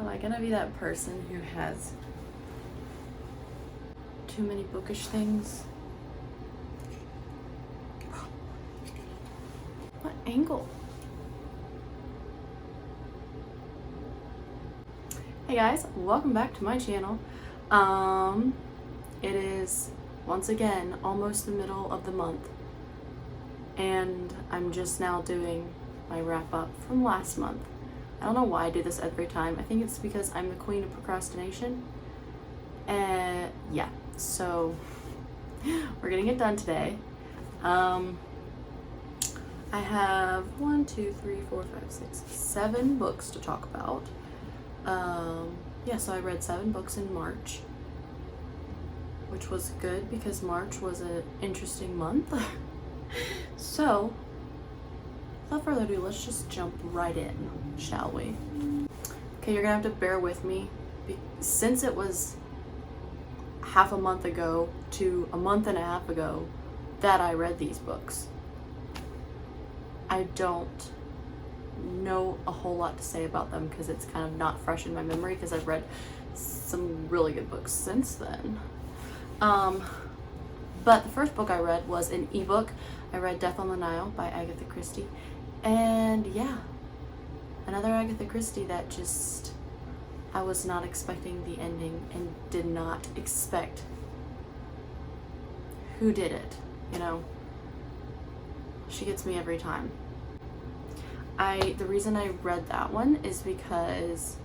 Am I gonna be that person who has too many bookish things? What angle? Hey guys, welcome back to my channel. It is once again almost the middle of the month, and I'm just now doing my wrap up from last month. I don't know why I do this every time. I think it's because I'm the queen of procrastination. Yeah, so we're getting it done today. I have 7 books to talk about. Yeah, so I read 7 books in March, which was good because March was an interesting month. So, without further ado, let's just jump right in, shall we? Okay, you're gonna have to bear with me since it was half a month ago to a month and a half ago that I read these books. I don't know a whole lot to say about them because it's kind of not fresh in my memory because I've read some really good books since then. But the first book I read was an ebook. I read Death on the Nile by Agatha Christie. And yeah, another Agatha Christie that just, I was not expecting the ending and did not expect who did it, you know. She gets me every time. The reason I read that one is because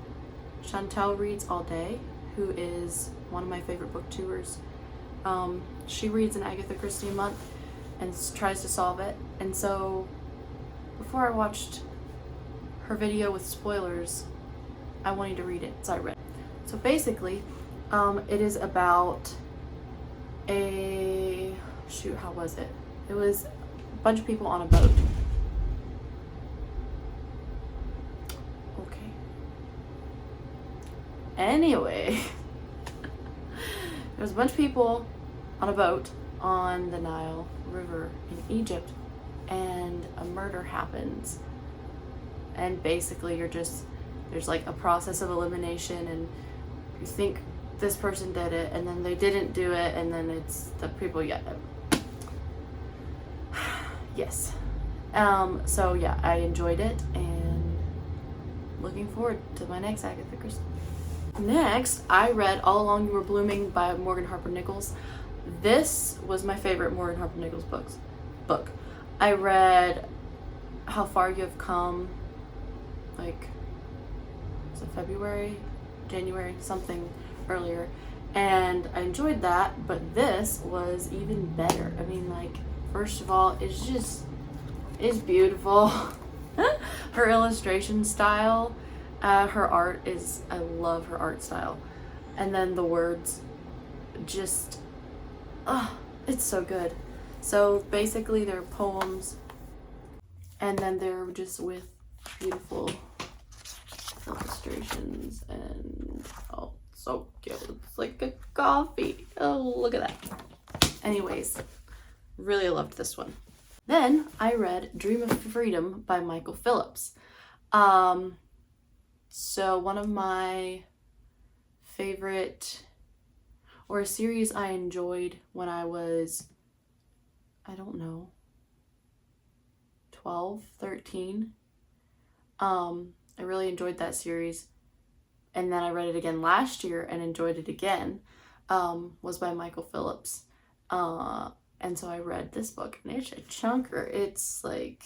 Chantel reads all day, who is one of my favorite booktubers. She reads an Agatha Christie a month and tries to solve it. And so before I watched her video with spoilers, I wanted to read it, so I read it. So basically, it is about how was it? It was a bunch of people on a boat. Okay. Anyway, there was a bunch of people on a boat on the Nile River in Egypt, and a murder happens. And basically there's like a process of elimination, and you think this person did it, and then they didn't do it, and then it's the people, yeah. Yes. So yeah, I enjoyed it, and looking forward to my next Agatha Christie. Next, I read All Along You Were Blooming by Morgan Harper Nichols. This was my favorite Morgan Harper Nichols book. I read How Far You Have Come, like, was it February, January, something earlier, and I enjoyed that, but this was even better. I mean, like, first of all, it's beautiful. Her illustration style, her art is, I love her art style. And then the words, just, it's so good. So basically they're poems, and then they're just with beautiful illustrations, and oh, so cute. It's like a coffee. Oh, look at that. Anyways, really loved this one. Then I read Dream of Freedom by Michael Phillips. So one of my favorite, or a series I enjoyed when I was, I don't know, 12, 13. I really enjoyed that series. And then I read it again last year and enjoyed it again, was by Michael Phillips. And so I read this book, and it's a chunker. It's like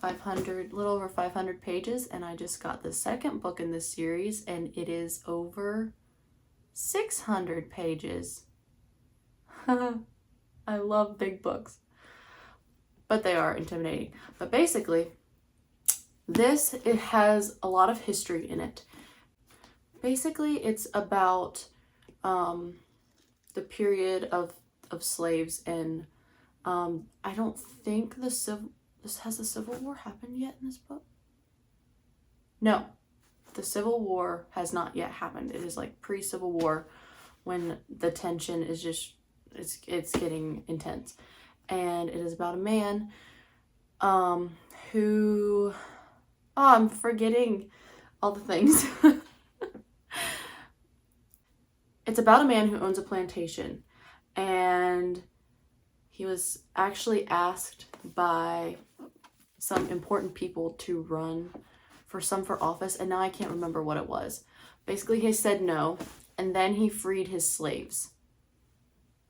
500, little over 500 pages, and I just got the second book in this series, and it is over 600 pages. I love big books, but they are intimidating. But basically, it has a lot of history in it. Basically, it's about the period of slaves, and I don't think has the Civil War happened yet in this book? No, the Civil War has not yet happened. It is like pre-Civil War, when the tension is just, it's getting intense. And it is about a man who, I'm forgetting all the things. It's about a man who owns a plantation, and he was actually asked by some important people to run for office, and now I can't remember what it was. Basically, he said no, and then he freed his slaves.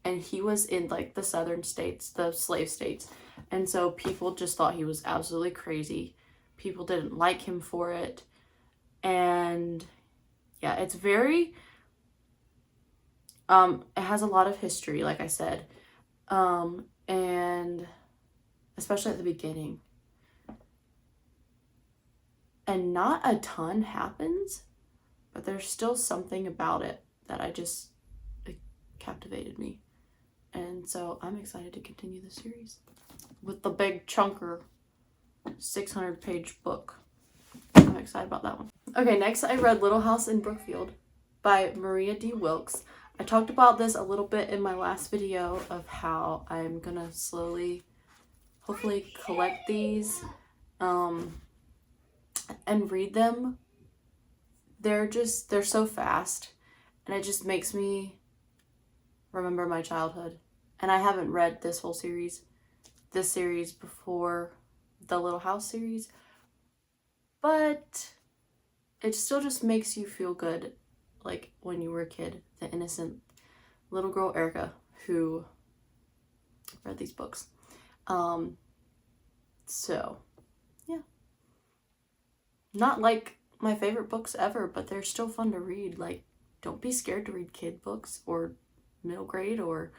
And he was in like the southern states, the slave states. And so people just thought he was absolutely crazy. People didn't like him for it. And yeah, it's very it has a lot of history, like I said. And especially at the beginning. And not a ton happens, but there's still something about it that it captivated me. And so I'm excited to continue the series with the big chunker 600-page book. I'm excited about that one. Okay, next I read Little House in Brookfield by Maria D. Wilkes. I talked about this a little bit in my last video of how I'm gonna slowly, hopefully, collect these and read them. They're so fast, and it just makes me remember my childhood. And I haven't read this series before the Little House series, but it still just makes you feel good, like when you were a kid, the innocent little girl Erica who read these books. So yeah, not like my favorite books ever, but they're still fun to read. Like, don't be scared to read kid books or middle grade, or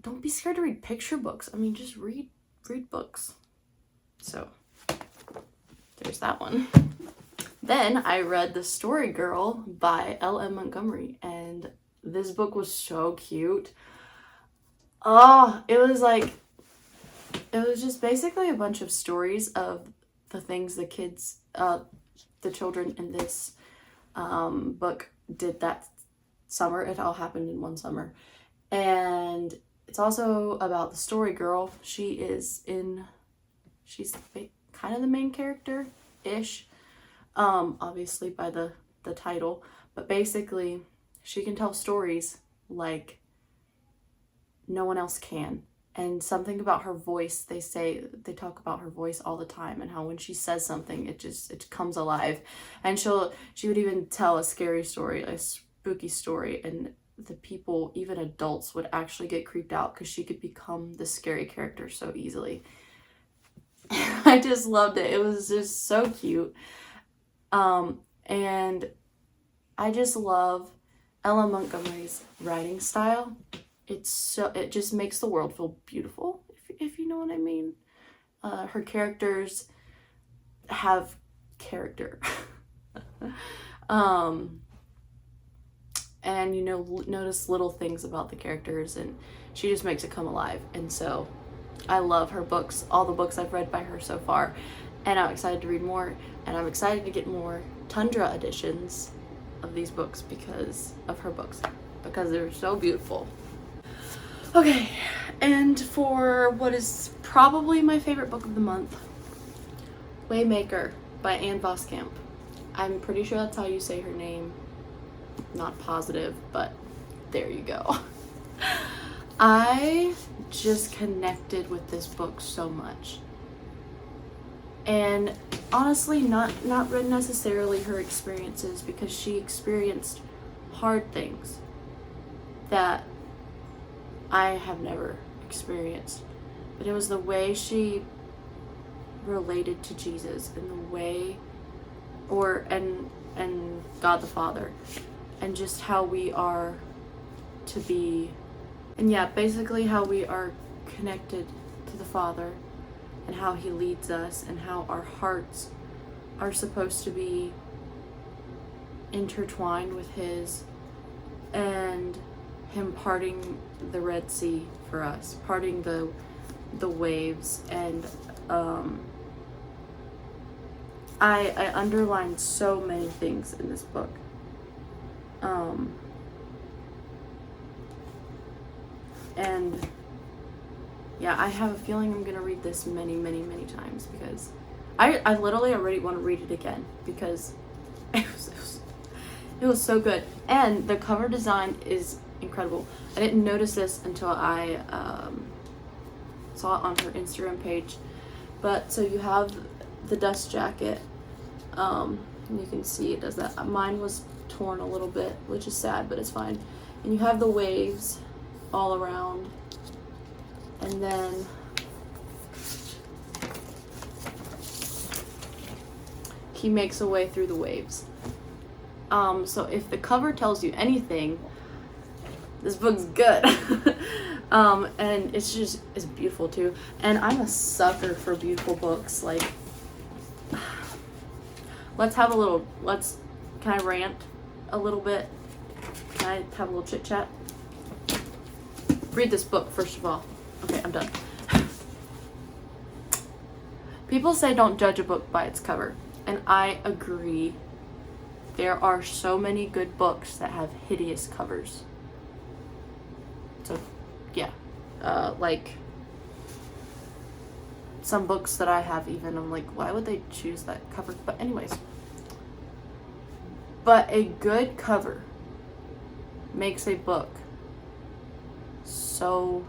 don't be scared to read picture books. I mean, just read books. So there's that one. Then I read The Story Girl by L.M. Montgomery, and this book was so cute. Oh, it was just basically a bunch of stories of the things the children in this book did that summer. It all happened in one summer. And it's also about the story girl. She's kind of the main character-ish, obviously by the title, but basically she can tell stories like no one else can. And something about her voice, they talk about her voice all the time, and how when she says something, it comes alive. And she would even tell a scary story, a spooky story, and the people, even adults, would actually get creeped out because she could become the scary character so easily. I just loved it. It was just so cute. And I just love Ella Montgomery's writing style. It just makes the world feel beautiful, if you know what I mean. Her characters have character. And notice little things about the characters, and she just makes it come alive. And so I love her books, all the books I've read by her so far, and I'm excited to read more, and I'm excited to get more Tundra editions of these books because of her books, because they're so beautiful. Okay, and for what is probably my favorite book of the month, Waymaker by Anne Voskamp. I'm pretty sure that's how you say her name. Not positive, but there you go. I just connected with this book so much. And honestly, not necessarily her experiences, because she experienced hard things that I have never experienced. But it was the way she related to Jesus, and the way, and God the Father, and just how we are to be, and yeah, basically how we are connected to the Father, and how He leads us, and how our hearts are supposed to be intertwined with His, and Him parting the Red Sea for us, parting the waves. And I underlined so many things in this book. And yeah, I have a feeling I'm gonna read this many, many, many times, because I literally already want to read it again, because It was so good. And the cover design is incredible. I didn't notice this until I saw it on her Instagram page. But so you have the dust jacket. And you can see it does that. Mine was torn a little bit, which is sad, but it's fine. And you have the waves all around. And then he makes a way through the waves. So if the cover tells you anything, this book's good. And it's beautiful too. And I'm a sucker for beautiful books. Like, can I rant a little bit? Can I have a little chit chat? Read this book, first of all. Okay, I'm done. People say don't judge a book by its cover, and I agree. There are so many good books that have hideous covers. So, yeah. Like, some books that I have even, I'm like, why would they choose that cover? But anyways. But a good cover makes a book so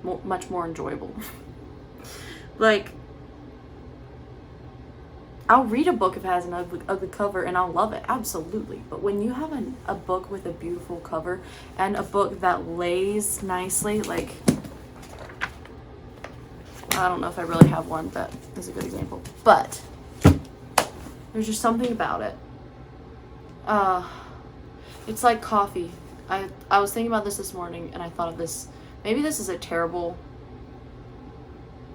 much more enjoyable. Like, I'll read a book if it has an ugly cover and I'll love it, absolutely. But when you have a book with a beautiful cover and a book that lays nicely, like, I don't know if I really have one that is a good example, but there's just something about it. It's like coffee. I was thinking about this morning and I thought of this. Maybe this is a terrible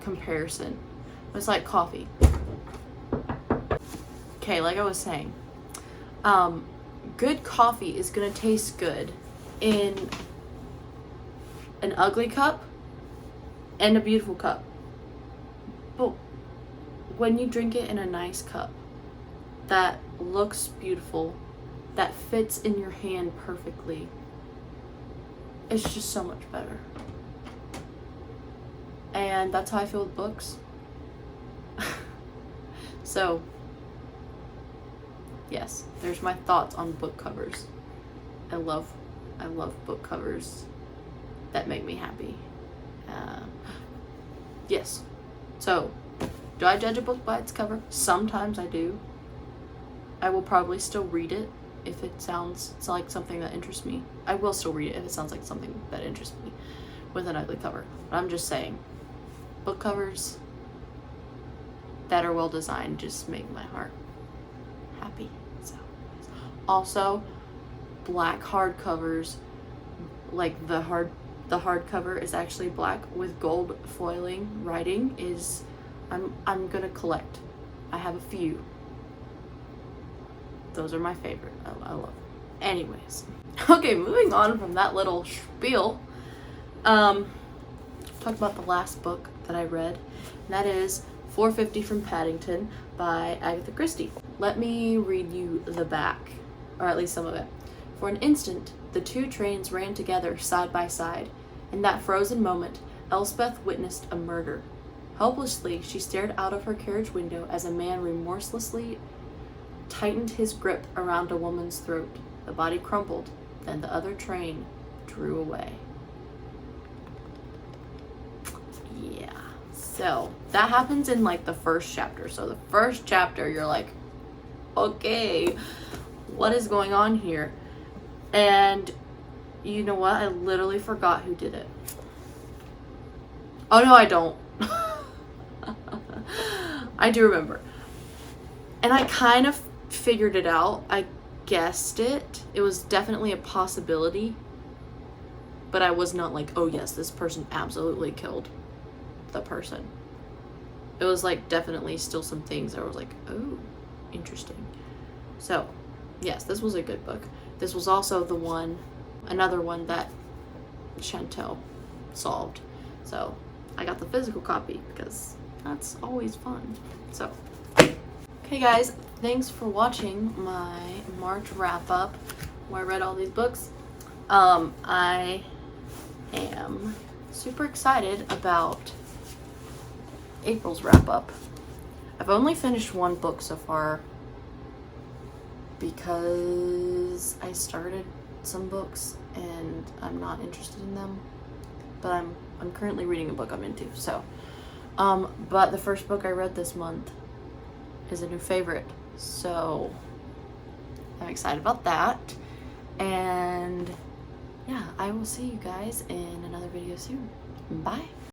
comparison. But it's like coffee. Okay, like I was saying, good coffee is gonna taste good in an ugly cup and a beautiful cup. But when you drink it in a nice cup that looks beautiful, that fits in your hand perfectly, it's just so much better. And that's how I feel with books. So, yes, there's my thoughts on book covers. I love book covers that make me happy. Yes. So, do I judge a book by its cover? Sometimes I do. I will probably still read it if it sounds like something that interests me. I will still read it if it sounds like something that interests me with an ugly cover. But I'm just saying, book covers that are well designed just make my heart happy. So, also, black hardcovers, like the hardcover is actually black with gold foiling writing, is I'm gonna collect. I have a few. Those are my favorite. I love them. Anyways, okay, moving on from that little spiel. Talk about the last book that I read, and that is 450 from Paddington by Agatha Christie. Let me read you the back, or at least some of it. For an instant, the two trains ran together side by side. In that frozen moment, Elspeth witnessed a murder. Helplessly, she stared out of her carriage window as a man remorselessly tightened his grip around a woman's throat. The body crumpled, then the other train drew away. Yeah. So, that happens in like the first chapter. So the first chapter, you're like, okay, what is going on here? And you know what? I literally forgot who did it. Oh no, I don't. I do remember. And I kind of figured it out. I guessed it. It was definitely a possibility. But I was not like, oh yes, this person absolutely killed the person. It was like definitely still some things that I was like, oh, interesting. So, yes, this was a good book. This was also another one that Chantel solved. So, I got the physical copy because that's always fun. So, okay guys, thanks for watching my March wrap up where I read all these books. I am super excited about April's wrap up. I've only finished one book so far, because I started some books and I'm not interested in them, but I'm currently reading a book I'm into. So, but the first book I read this month is a new favorite, so I'm excited about that. And yeah, I will see you guys in another video soon. Bye.